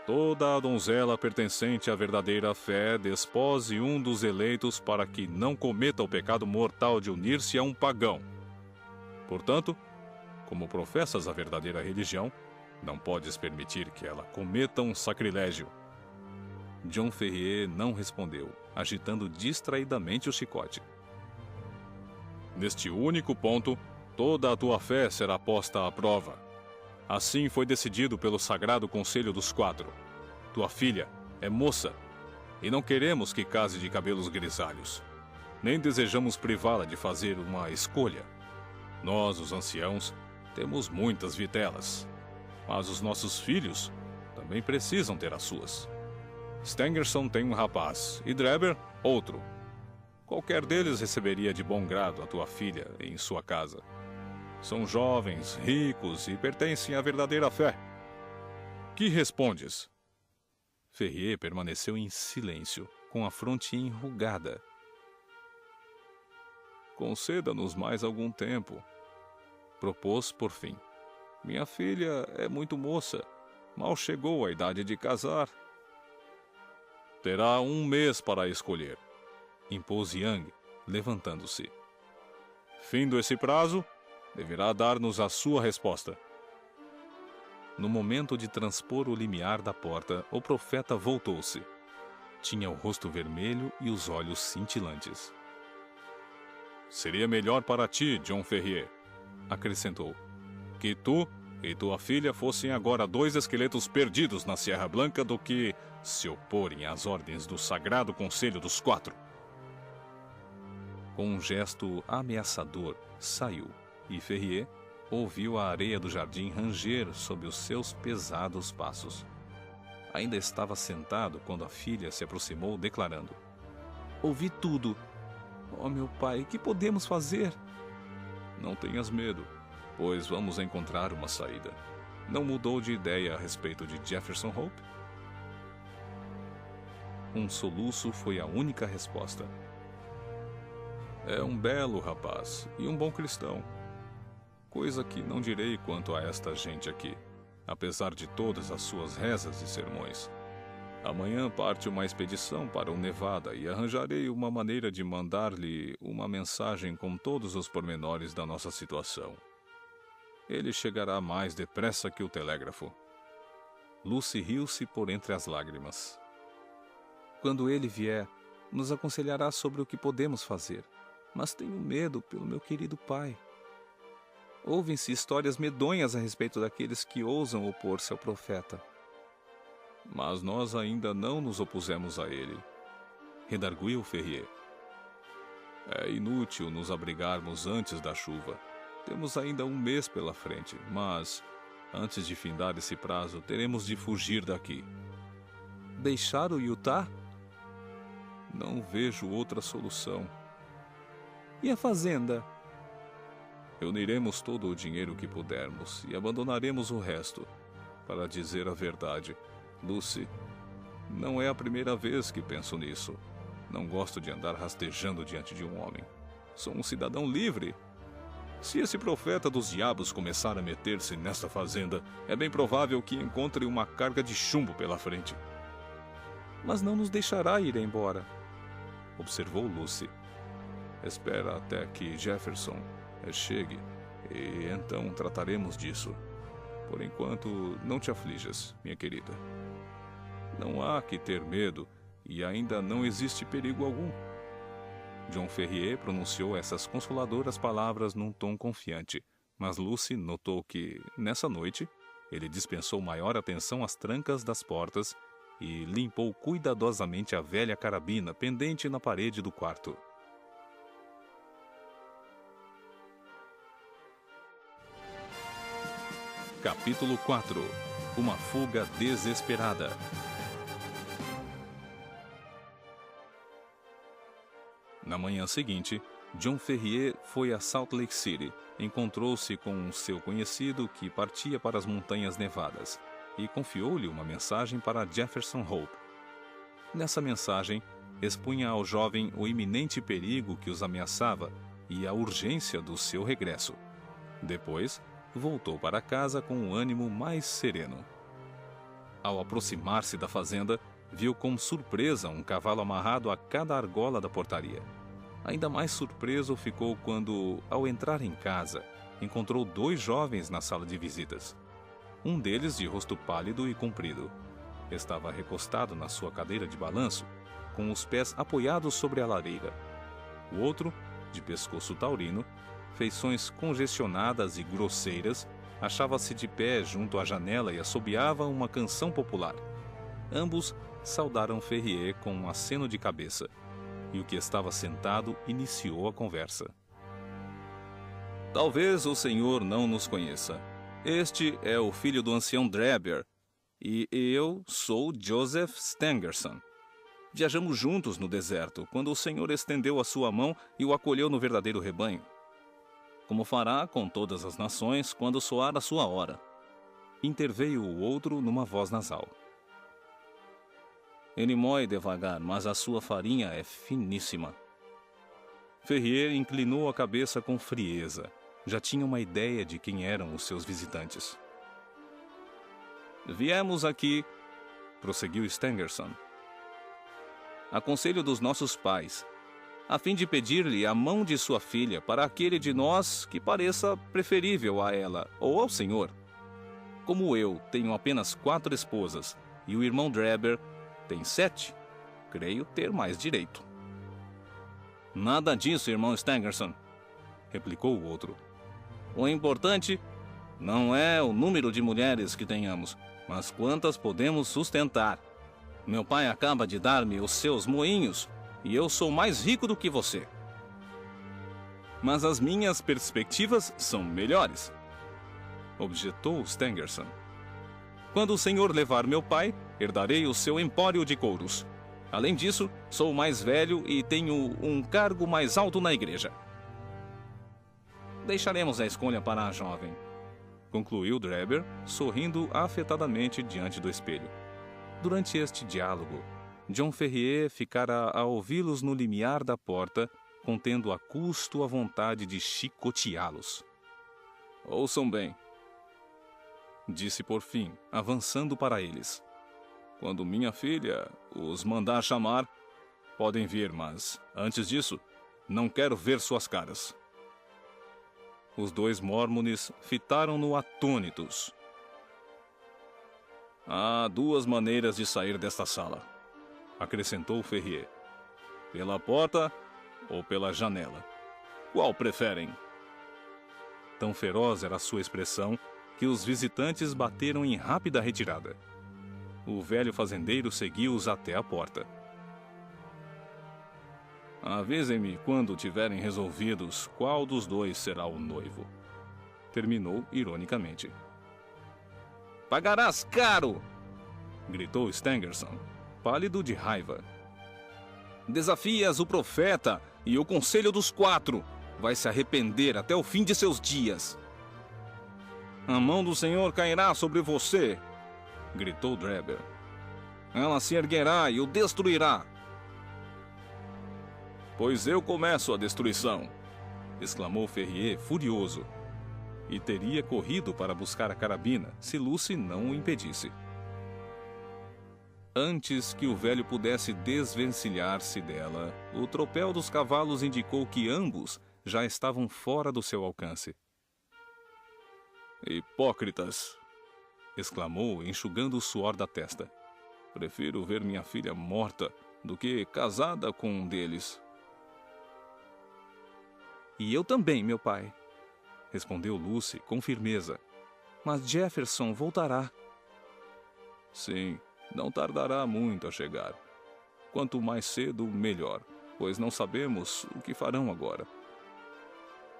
Speaker 1: Toda a donzela pertencente à verdadeira fé despose um dos eleitos para que não cometa o pecado mortal de unir-se a um pagão. Portanto, como professas a verdadeira religião, não podes permitir que ela cometa um sacrilégio. John Ferrier não respondeu, agitando distraidamente o chicote. Neste único ponto, toda a tua fé será posta à prova. Assim foi decidido pelo Sagrado Conselho dos Quatro. Tua filha é moça, e não queremos que case de cabelos grisalhos. Nem desejamos privá-la de fazer uma escolha. Nós, os anciãos, temos muitas vitelas, mas os nossos filhos também precisam ter as suas. Stangerson tem um rapaz, e Drebber, outro. Qualquer deles receberia de bom grado a tua filha em sua casa. São jovens, ricos e pertencem à verdadeira fé. Que respondes? Ferrier permaneceu em silêncio, com a fronte enrugada. Conceda-nos mais algum tempo, propôs por fim. Minha filha é muito moça, mal chegou à idade de casar. Terá 1 mês para escolher, impôs Young, levantando-se. Findo esse prazo, deverá dar-nos a sua resposta. No momento de transpor o limiar da porta, o profeta voltou-se. Tinha o rosto vermelho e os olhos cintilantes. Seria melhor para ti, John Ferrier, acrescentou, que tu e tua filha fossem agora 2 esqueletos perdidos na Sierra Blanca do que se oporem às ordens do Sagrado Conselho dos Quatro. Com um gesto ameaçador, saiu, e Ferrier ouviu a areia do jardim ranger sob os seus pesados passos. Ainda estava sentado quando a filha se aproximou, declarando: ouvi tudo. Oh, meu pai, que podemos fazer? Não tenhas medo, pois vamos encontrar uma saída. Não mudou de ideia a respeito de Jefferson Hope? Um soluço foi a única resposta. É um belo rapaz e um bom cristão. Coisa que não direi quanto a esta gente aqui, apesar de todas as suas rezas e sermões. Amanhã parte uma expedição para o Nevada e arranjarei uma maneira de mandar-lhe uma mensagem com todos os pormenores da nossa situação. Ele chegará mais depressa que o telégrafo. Lucy riu-se por entre as lágrimas. Quando ele vier, nos aconselhará sobre o que podemos fazer, mas tenho medo pelo meu querido pai. Ouvem-se histórias medonhas a respeito daqueles que ousam opor-se ao profeta. Mas nós ainda não nos opusemos a ele, redarguiu Ferrier. É inútil nos abrigarmos antes da chuva. Temos ainda um mês pela frente, mas, antes de findar esse prazo, teremos de fugir daqui. Deixar o Utah? Não vejo outra solução. E a fazenda? Reuniremos todo o dinheiro que pudermos e abandonaremos o resto. Para dizer a verdade, Lucy, não é a primeira vez que penso nisso. Não gosto de andar rastejando diante de um homem. Sou um cidadão livre. Se esse profeta dos diabos começar a meter-se nesta fazenda, é bem provável que encontre uma carga de chumbo pela frente. Mas não nos deixará ir embora, observou Lucy. Espera até que Jefferson chegue, e então trataremos disso. Por enquanto, não te aflijas, minha querida. Não há que ter medo, e ainda não existe perigo algum. John Ferrier pronunciou essas consoladoras palavras num tom confiante, mas Lucy notou que, nessa noite, ele dispensou maior atenção às trancas das portas e limpou cuidadosamente a velha carabina pendente na parede do quarto. Capítulo 4. Uma fuga desesperada. Na manhã seguinte, John Ferrier foi a Salt Lake City, encontrou-se com seu conhecido que partia para as Montanhas Nevadas e confiou-lhe uma mensagem para Jefferson Hope. Nessa mensagem, expunha ao jovem o iminente perigo que os ameaçava e a urgência do seu regresso. Depois, voltou para casa com um ânimo mais sereno. Ao aproximar-se da fazenda, viu com surpresa um cavalo amarrado a cada argola da portaria. Ainda mais surpreso ficou quando, ao entrar em casa, encontrou 2 jovens na sala de visitas. Um deles de rosto pálido e comprido. Estava recostado na sua cadeira de balanço, com os pés apoiados sobre a lareira. O outro, de pescoço taurino, feições congestionadas e grosseiras, achava-se de pé junto à janela e assobiava uma canção popular. Ambos saudaram Ferrier com um aceno de cabeça, e o que estava sentado iniciou a conversa. Talvez o senhor não nos conheça. Este é o filho do ancião Drebber, e eu sou Joseph Stangerson. Viajamos juntos no deserto, quando o senhor estendeu a sua mão e o acolheu no verdadeiro rebanho. Como fará com todas as nações quando soar a sua hora. Interveio o outro numa voz nasal. Ele moe devagar, mas a sua farinha é finíssima. Ferrier inclinou a cabeça com frieza. Já tinha uma ideia de quem eram os seus visitantes. Viemos aqui, prosseguiu Stangerson, a conselho dos nossos pais, a fim de pedir-lhe a mão de sua filha para aquele de nós que pareça preferível a ela ou ao senhor. Como eu tenho apenas 4 esposas e o irmão Drebber tem 7, creio ter mais direito. Nada disso, irmão Stangerson, replicou o outro. O importante não é o número de mulheres que tenhamos, mas quantas podemos sustentar. Meu pai acaba de dar-me os seus moinhos e eu sou mais rico do que você. Mas as minhas perspectivas são melhores, objetou Stangerson. Quando o senhor levar meu pai, herdarei o seu empório de couros. Além disso, sou mais velho e tenho um cargo mais alto na igreja. Deixaremos a escolha para a jovem, concluiu Drebber, sorrindo afetadamente diante do espelho. Durante este diálogo, John Ferrier ficara a ouvi-los no limiar da porta, contendo a custo a vontade de chicoteá-los. Ouçam bem, disse por fim, avançando para eles. Quando minha filha os mandar chamar, podem vir, mas, antes disso, não quero ver suas caras. Os dois mórmones fitaram-no atônitos. Há duas maneiras de sair desta sala, acrescentou Ferrier. Pela porta ou pela janela. Qual preferem? Tão feroz era a sua expressão que os visitantes bateram em rápida retirada. O velho fazendeiro seguiu-os até a porta. Avisem-me quando tiverem resolvidos qual dos dois será o noivo. Terminou ironicamente. Pagarás caro! Gritou Stangerson, pálido de raiva. Desafias o profeta e o conselho dos quatro. Vai se arrepender até o fim de seus dias. A mão do Senhor cairá sobre você, gritou Drebber. Ela se erguerá e o destruirá. Pois eu começo a destruição, exclamou Ferrier furioso. E teria corrido para buscar a carabina se Lucy não o impedisse. Antes que o velho pudesse desvencilhar-se dela, o tropel dos cavalos indicou que ambos já estavam fora do seu alcance. Hipócritas! Exclamou, enxugando o suor da testa. Prefiro ver minha filha morta do que casada com um deles. E eu também, meu pai, respondeu Lucy com firmeza. Mas Jefferson voltará. Sim, não tardará muito a chegar. Quanto mais cedo, melhor, pois não sabemos o que farão agora.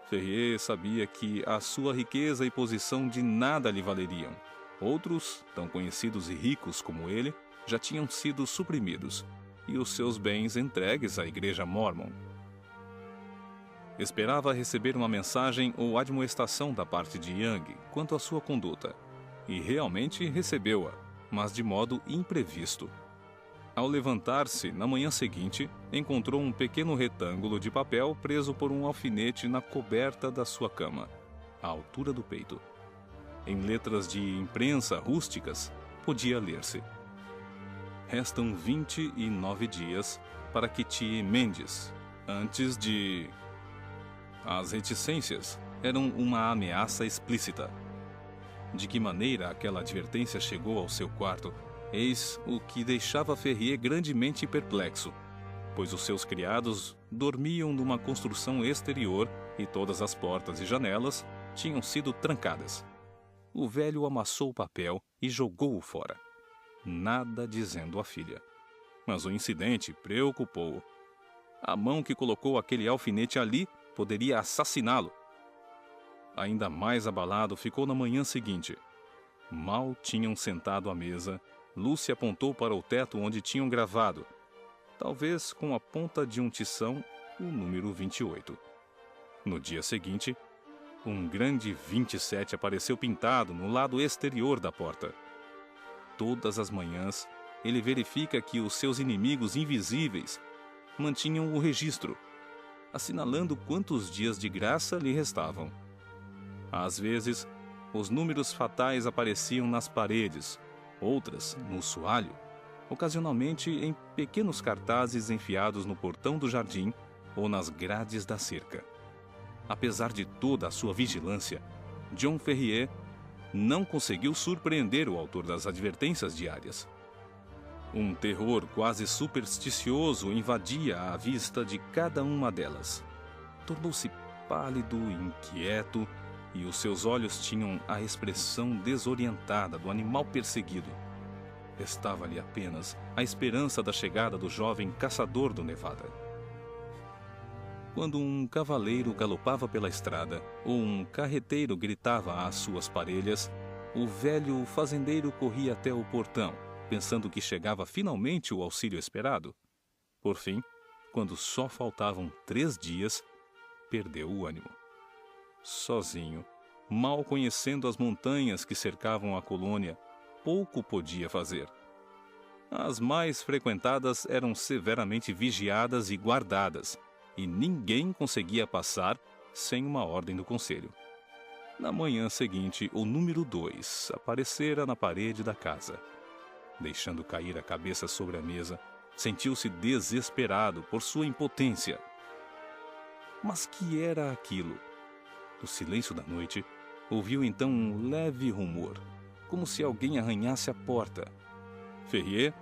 Speaker 1: Ferrier sabia que a sua riqueza e posição de nada lhe valeriam. Outros, tão conhecidos e ricos como ele, já tinham sido suprimidos, e os seus bens entregues à igreja mórmon. Esperava receber uma mensagem ou admoestação da parte de Young quanto à sua conduta, e realmente recebeu-a, mas de modo imprevisto. Ao levantar-se, na manhã seguinte, encontrou um pequeno retângulo de papel preso por um alfinete na coberta da sua cama, à altura do peito. Em letras de imprensa rústicas, podia ler-se: restam 29 dias para que te emendes, antes de... As reticências eram uma ameaça explícita. De que maneira aquela advertência chegou ao seu quarto, eis o que deixava Ferrier grandemente perplexo, pois os seus criados dormiam numa construção exterior e todas as portas e janelas tinham sido trancadas. O velho amassou o papel e jogou-o fora, nada dizendo à filha. Mas o incidente preocupou-o. A mão que colocou aquele alfinete ali poderia assassiná-lo. Ainda mais abalado ficou na manhã seguinte. Mal tinham sentado à mesa, Lucy apontou para o teto onde tinham gravado, talvez com a ponta de um tição, o número 28. No dia seguinte, um grande 27 apareceu pintado no lado exterior da porta. Todas as manhãs, ele verifica que os seus inimigos invisíveis mantinham o registro, assinalando quantos dias de graça lhe restavam. Às vezes, os números fatais apareciam nas paredes, outras no soalho, ocasionalmente em pequenos cartazes enfiados no portão do jardim ou nas grades da cerca. Apesar de toda a sua vigilância, John Ferrier não conseguiu surpreender o autor das advertências diárias. Um terror quase supersticioso invadia a vista de cada uma delas. Tornou-se pálido e inquieto, e os seus olhos tinham a expressão desorientada do animal perseguido. Restava-lhe apenas a esperança da chegada do jovem caçador do Nevada. Quando um cavaleiro galopava pela estrada ou um carreteiro gritava às suas parelhas, o velho fazendeiro corria até o portão, pensando que chegava finalmente o auxílio esperado. Por fim, quando só faltavam 3 dias, perdeu o ânimo. Sozinho, mal conhecendo as montanhas que cercavam a colônia, pouco podia fazer. As mais frequentadas eram severamente vigiadas e guardadas, e ninguém conseguia passar sem uma ordem do conselho. Na manhã seguinte, o número 2 aparecera na parede da casa. Deixando cair a cabeça sobre a mesa, sentiu-se desesperado por sua impotência. Mas que era aquilo? No silêncio da noite, ouviu então um leve rumor, como se alguém arranhasse a porta. Ferrier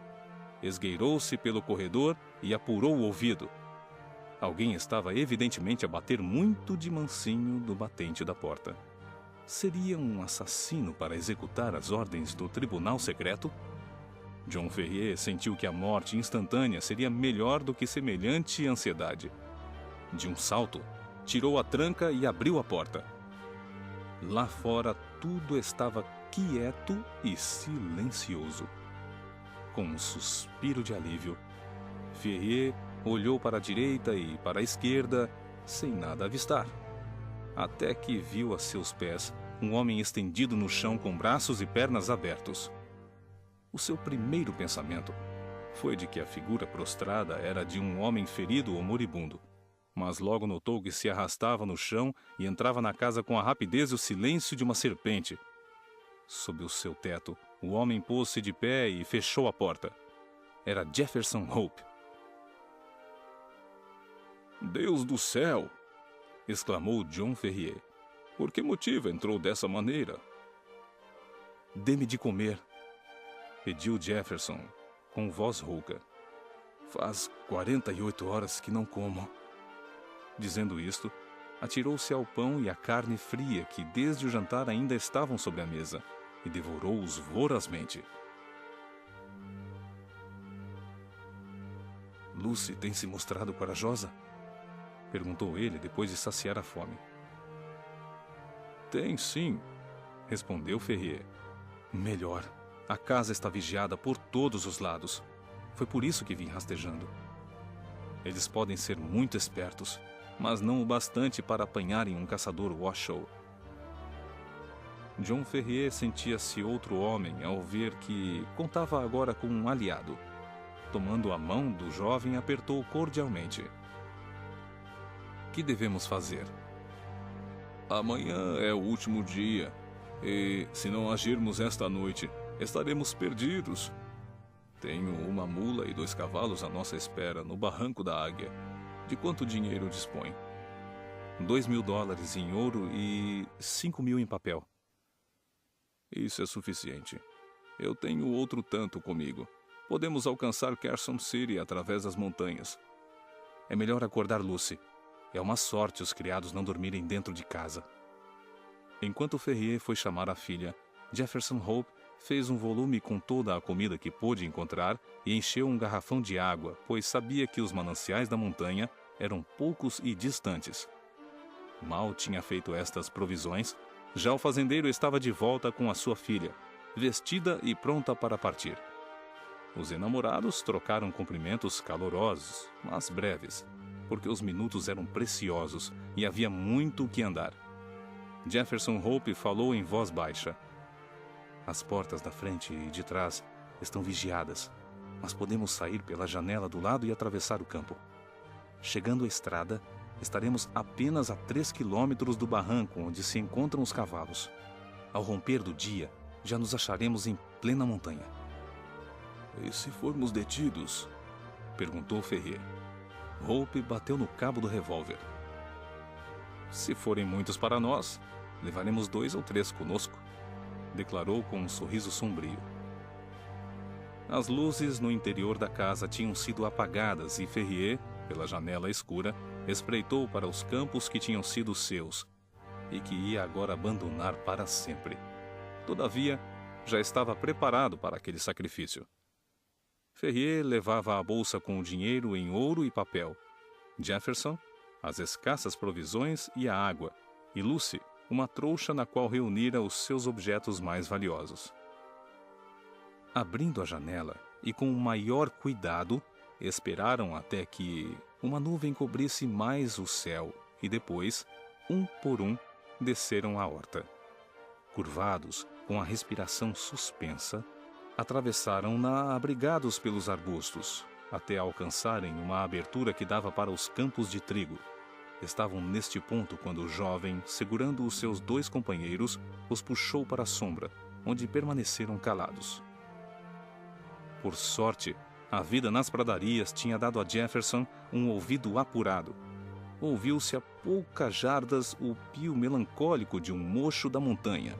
Speaker 1: esgueirou-se pelo corredor e apurou o ouvido. Alguém estava evidentemente a bater muito de mansinho no batente da porta. Seria um assassino para executar as ordens do tribunal secreto? John Ferrier sentiu que a morte instantânea seria melhor do que semelhante ansiedade. De um salto, tirou a tranca e abriu a porta. Lá fora tudo estava quieto e silencioso. Com um suspiro de alívio, Ferrier olhou para a direita e para a esquerda, sem nada avistar. Até que viu a seus pés um homem estendido no chão com braços e pernas abertos. O seu primeiro pensamento foi de que a figura prostrada era de um homem ferido ou moribundo, mas logo notou que se arrastava no chão e entrava na casa com a rapidez e o silêncio de uma serpente. Sob o seu teto, o homem pôs-se de pé e fechou a porta. Era Jefferson Hope. "Deus do céu!" exclamou John Ferrier. "Por que motivo entrou dessa maneira?" "Dê-me de comer", pediu Jefferson, com voz rouca. "Faz 48 horas que não como." Dizendo isto, atirou-se ao pão e à carne fria que desde o jantar ainda estavam sobre a mesa e devorou-os vorazmente. "Lucy tem se mostrado corajosa?" perguntou ele depois de saciar a fome. "Tem sim", respondeu Ferrier. "Melhor. A casa está vigiada por todos os lados. Foi por isso que vim rastejando. Eles podem ser muito espertos, mas não o bastante para apanharem um caçador Washoe." John Ferrier sentia-se outro homem ao ver que contava agora com um aliado. Tomando a mão do jovem, apertou cordialmente. "Que devemos fazer?" "Amanhã é o último dia, e se não agirmos esta noite, estaremos perdidos. Tenho uma mula e 2 cavalos à nossa espera no Barranco da Águia. De quanto dinheiro dispõe?" $2.000 em ouro e 5.000 em papel." "Isso é suficiente. Eu tenho outro tanto comigo. Podemos alcançar Carson City através das montanhas." "É melhor acordar Lucy. É uma sorte os criados não dormirem dentro de casa." Enquanto Ferrier foi chamar a filha, Jefferson Hope fez um volume com toda a comida que pôde encontrar e encheu um garrafão de água, pois sabia que os mananciais da montanha eram poucos e distantes. Mal tinha feito estas provisões, já o fazendeiro estava de volta com a sua filha, vestida e pronta para partir. Os enamorados trocaram cumprimentos calorosos, mas breves, porque os minutos eram preciosos e havia muito o que andar. Jefferson Hope falou em voz baixa. "As portas da frente e de trás estão vigiadas, mas podemos sair pela janela do lado e atravessar o campo. Chegando à estrada, estaremos apenas a 3 quilômetros do barranco onde se encontram os cavalos. Ao romper do dia, já nos acharemos em plena montanha." "E se formos detidos?" perguntou Ferrier. Hope bateu no cabo do revólver. "Se forem muitos para nós, levaremos 2 ou 3 conosco", declarou com um sorriso sombrio. As luzes no interior da casa tinham sido apagadas e Ferrier, pela janela escura, espreitou para os campos que tinham sido seus e que ia agora abandonar para sempre. Todavia, já estava preparado para aquele sacrifício. Ferrier levava a bolsa com o dinheiro em ouro e papel. Jefferson, as escassas provisões e a água. E Lucy, uma trouxa na qual reunira os seus objetos mais valiosos. Abrindo a janela e com o maior cuidado, esperaram até que uma nuvem cobrisse mais o céu e depois, um por um, desceram a horta. Curvados, com a respiração suspensa, atravessaram-na abrigados pelos arbustos, até alcançarem uma abertura que dava para os campos de trigo. Estavam neste ponto quando o jovem, segurando os seus 2 companheiros, os puxou para a sombra, onde permaneceram calados. Por sorte, a vida nas pradarias tinha dado a Jefferson um ouvido apurado. Ouviu-se a poucas jardas o pio melancólico de um mocho da montanha,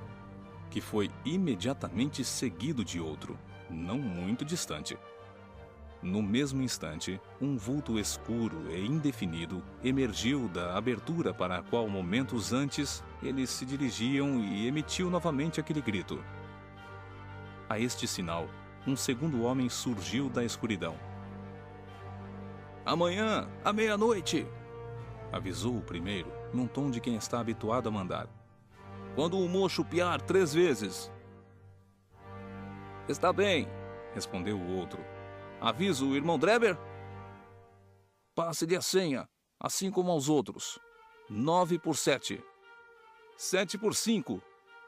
Speaker 1: que foi imediatamente seguido de outro, não muito distante. No mesmo instante, um vulto escuro e indefinido emergiu da abertura para a qual momentos antes eles se dirigiam e emitiu novamente aquele grito. A este sinal, um segundo homem surgiu da escuridão. "Amanhã, à meia-noite!" avisou o primeiro, num tom de quem está habituado a mandar. "Quando o mocho piar 3 vezes." "Está bem," respondeu o outro. "Aviso o irmão Dreber?" "Passe-lhe a senha, assim como aos outros. 9 por 7. 7 por 5,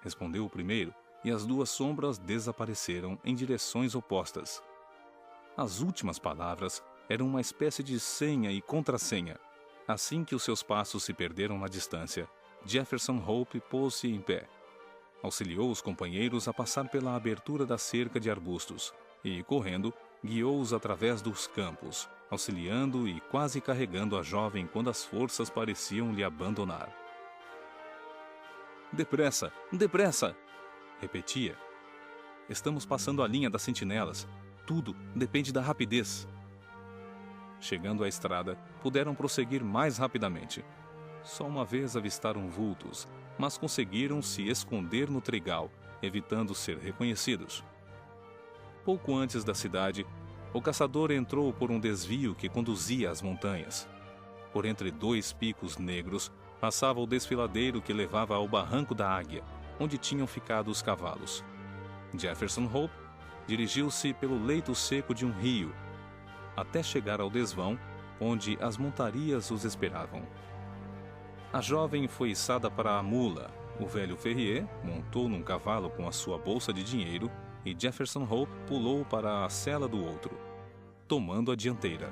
Speaker 1: respondeu o primeiro, e as 2 sombras desapareceram em direções opostas. As últimas palavras eram uma espécie de senha e contrassenha. Assim que os seus passos se perderam na distância, Jefferson Hope pôs-se em pé. Auxiliou os companheiros a passar pela abertura da cerca de arbustos e, correndo, guiou-os através dos campos, auxiliando e quase carregando a jovem quando as forças pareciam lhe abandonar. "Depressa, depressa!" repetia. "Estamos passando a linha das sentinelas. Tudo depende da rapidez." Chegando à estrada, puderam prosseguir mais rapidamente. Só uma vez avistaram vultos, mas conseguiram se esconder no trigal, evitando ser reconhecidos. Pouco antes da cidade, o caçador entrou por um desvio que conduzia às montanhas. Por entre 2 picos negros, passava o desfiladeiro que levava ao Barranco da Águia, onde tinham ficado os cavalos. Jefferson Hope dirigiu-se pelo leito seco de um rio, até chegar ao desvão, onde as montarias os esperavam. A jovem foi içada para a mula, o velho Ferrier montou num cavalo com a sua bolsa de dinheiro e Jefferson Hope pulou para a sela do outro, tomando a dianteira.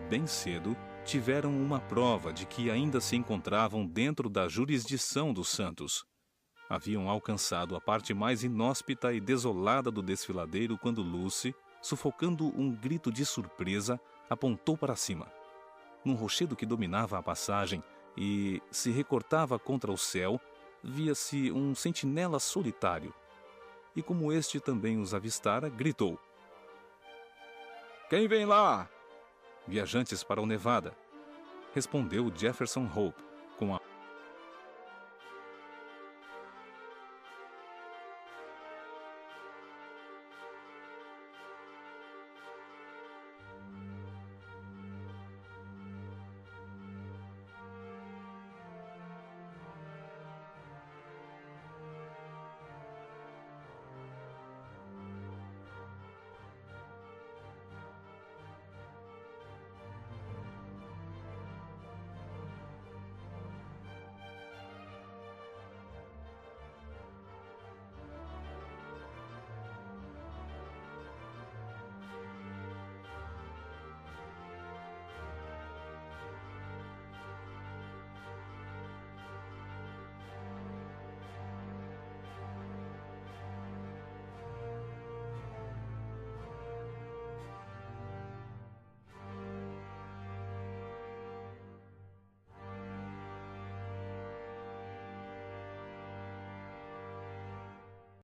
Speaker 1: Bem cedo, tiveram uma prova de que ainda se encontravam dentro da jurisdição dos santos. Haviam alcançado a parte mais inóspita e desolada do desfiladeiro quando Lucy, sufocando um grito de surpresa, apontou para cima. Num rochedo que dominava a passagem e se recortava contra o céu, via-se um sentinela solitário. E como este também os avistara, gritou: "Quem vem lá?" "Viajantes para o Nevada", respondeu Jefferson Hope, com a